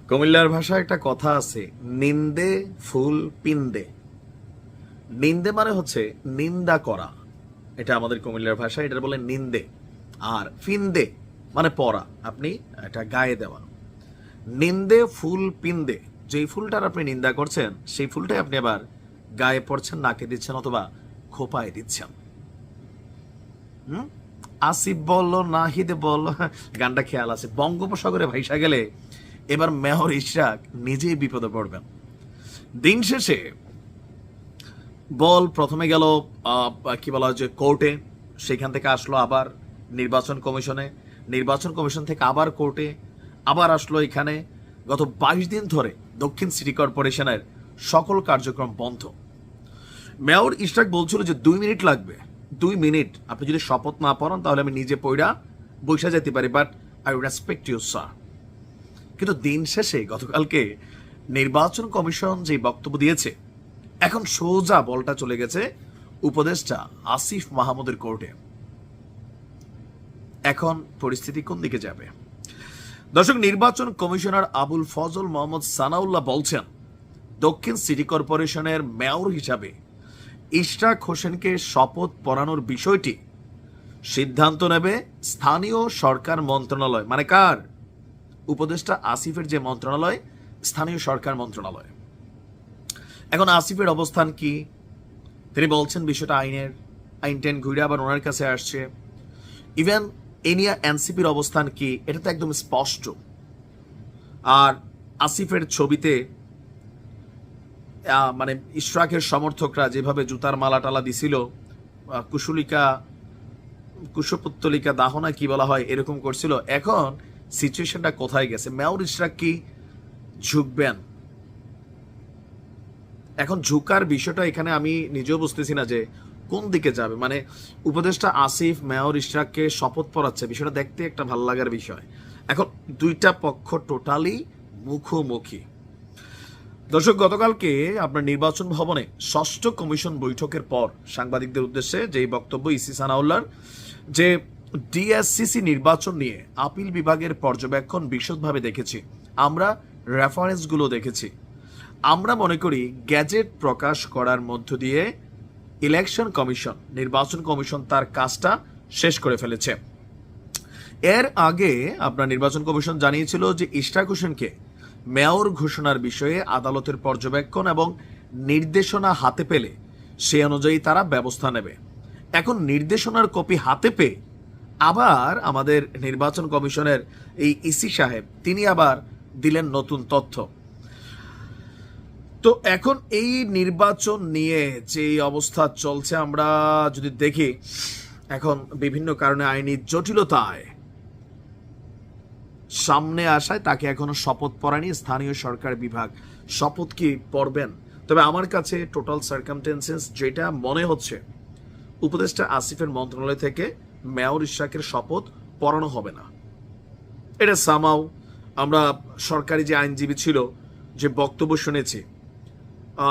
কুমিল্লার ভাষায় একটা কথা আছে, নিন্দে ফুল পিন্দে। নিন্দে মানে হচ্ছে নিন্দা করা, এটা আমাদের কুমিল্লার ভাষায় এটা বলে নিন্দে। আর ফিন্দে মানে পরা, আপনি এটা গায়ে দেওয়া। নিন্দে ফুল পিন্দে, যেই ফুলটার আপনি নিন্দা করছেন সেই ফুলটাই আপনি আবার গায়ে পড়ছেন, নাকে দিচ্ছেন অথবা খোপায় দিচ্ছেন। আসিফ বলল, নাহিদ বলল, গানটা খেয়াল আছে। বঙ্গোপসাগরে ভাইসা গেলে এবার মেয়র ইশরাক নিজেই বিপদে পড়বেন। দিন শেষে বল প্রথমে গেল কি বলা হয় যে কোর্টে, সেখান থেকে আসলো আবার নির্বাচন কমিশনে, নির্বাচন কমিশন থেকে আবার কোর্টে, আবার আসলো এখানে। গত 22 দিন ধরে দক্ষিণ সিটি কর্পোরেশনের সকল কার্যক্রম বন্ধ। মেয়র ইশরাক বলছিল যে 2 মিনিট লাগবে, 2 মিনিট আপনি যদি শপথ না পড়ান তাহলে আমি নিজে পড়া বৈশা যেতে পারি, but I respect you sir. কিন্তু দিন শেষে গতকালকে নির্বাচন কমিশন যে বক্তব্য দিয়েছে, এখন সোজা বলটা চলে গেছে উপদেষ্টা আসিফ মাহমুদের কোর্টে। এখন পরিস্থিতি কোন দিকে যাবে? দর্শক, নির্বাচন কমিশনার আবুল ফজল মোহাম্মদ সানাউল্লাহ বলছেন, দক্ষিণ সিটি কর্পোরেশনের মেয়র হিসাবে ইশরাক হোসেনকে শপথ পড়ানোর বিষয়টি সিদ্ধান্ত নেবে স্থানীয় সরকার মন্ত্রণালয়। মানে কার? উপদেষ্টা আসিফের যে মন্ত্রণালয়, স্থানীয় সরকার মন্ত্রণালয়। এখন আসিফের অবস্থান কি? তিনি বলছেন বিষয়টা আইন টেন ঘুরে আবার ওনার কাছে আসছে। ইভেন এনিয়া এনসিপির অবস্থান কি, এটা তো একদম স্পষ্ট। আর আসিফের ছবিতে মানে ইশরাকের সমর্থকরা যেভাবে জুতার মালা টালা দিছিল, কুশপুত্তলিকা দাহনা কি বলা হয়, এরকম করছিল। এখন সিচুয়েশনটা কোথায় গেছে? মেয়র ইশরাক কি ঝুঁকবেন? এখন ঝুঁকার বিষয়টা এখানে আমি নিজেও বুঝতেছি না যে কোন দিকে যাবে। মানে উপদেষ্টা আসিফ মেয়র ইশরাককে শপথ পড়াচ্ছে, বিষয়টা দেখতে একটা ভালো লাগার বিষয়। এখন দুইটা পক্ষ টোটালি মুখোমুখি। দর্শক, গতকালকে আপনার নির্বাচন ভবনে 6ষ্ঠ কমিশন বৈঠকের পর সাংবাদিকদের উদ্দেশ্যে যে বক্তব্য ইসি সানাউল্লাহর, যে ডিএসসিসি নির্বাচন নিয়ে আপিল বিভাগের পর্যবেক্ষণ বিশদভাবে দেখেছি, আমরা রেফারেন্সগুলো দেখেছি। আমরা মনে করি গ্যাজেট প্রকাশ করার মধ্য দিয়ে ইলেকশন কমিশন, নির্বাচন কমিশন তার কাজটা শেষ করে ফেলেছে। এর আগে আপনার নির্বাচন কমিশন জানিয়েছিল যে ইশরাক হোসেনকে মেয়র ঘোষণার বিষয়ে আদালতের পর্যবেক্ষণ এবং নির্দেশনা হাতে পেলে সে অনুযায়ী তারা ব্যবস্থা নেবে। এখন নির্দেশনার কপি হাতে পেয়ে আবার আমাদের নির্বাচন কমিশনের এই ইসি সাহেব তিনি আবার দিলেন নতুন তথ্য। তো এখন এই নির্বাচন নিয়ে যে অবস্থা চলছে, আমরা যদি দেখি এখন বিভিন্ন কারণে আইনি জটিলতায় সামনে আসায় তাকে এখনো শপথ পড়ায়নি স্থানীয় সরকার বিভাগ। শপথ কি পড়বেন? তবে আমার কাছে টোটাল সার্কামটেন্সেস যেটা মনে হচ্ছে, উপদেষ্টা আসিফের মন্ত্রণালয় থেকে মেয়র ইশরাকের শপথ পড়ানো হবে না। এটা সামাও আমরা সরকারি যে আইনজীবী ছিল যে বক্তব্য শুনেছি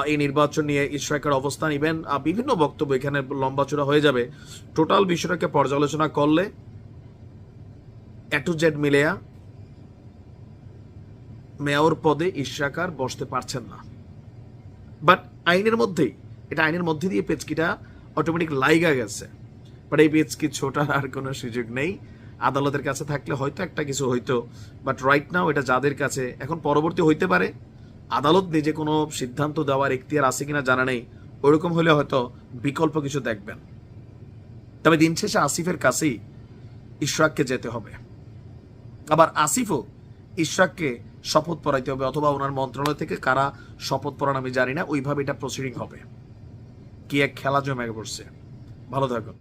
এই নির্বাচন নিয়ে ইশরাকের অবস্থান, ইভেন বিভিন্ন বক্তব্য এখানে লম্বাচড়া হয়ে যাবে। টোটাল বিষয়টাকে পর্যালোচনা করলে এ টু জেড মিলেয়া মেয়র পদে ইশরাক আর বসতে পারছেন না। বাট আইনের মধ্যেই, এটা আইনের মধ্যে দিয়ে পেচকিটা অটোমেটিক লাইগা গেছে। বাট এই পেচকি ছোটার আর কোনো সুযোগ নেই। আদালতের কাছে থাকলে হয়তো একটা কিছু হইতো, বাট রাইট নাও এটা যাদের কাছে, এখন পরবর্তী হইতে পারে আদালত নিজে কোনো সিদ্ধান্ত দেওয়ার এখতিয়ার আছে কিনা জানা নেই, ওরকম হলে হয়তো বিকল্প কিছু দেখবেন। তবে দিন শেষে আসিফের কাছেই ইশরাককে যেতে হবে। আবার আসিফও ইশরাককে শপথ পড়াইতে হবে, অথবা ওনার মন্ত্রণালয় থেকে কারা শপথ পড়ান আমি জানি না, ওইভাবে এটা প্রসিডিং হবে। কি এক খেলা জমে পড়ছে। ভালো থাকুন।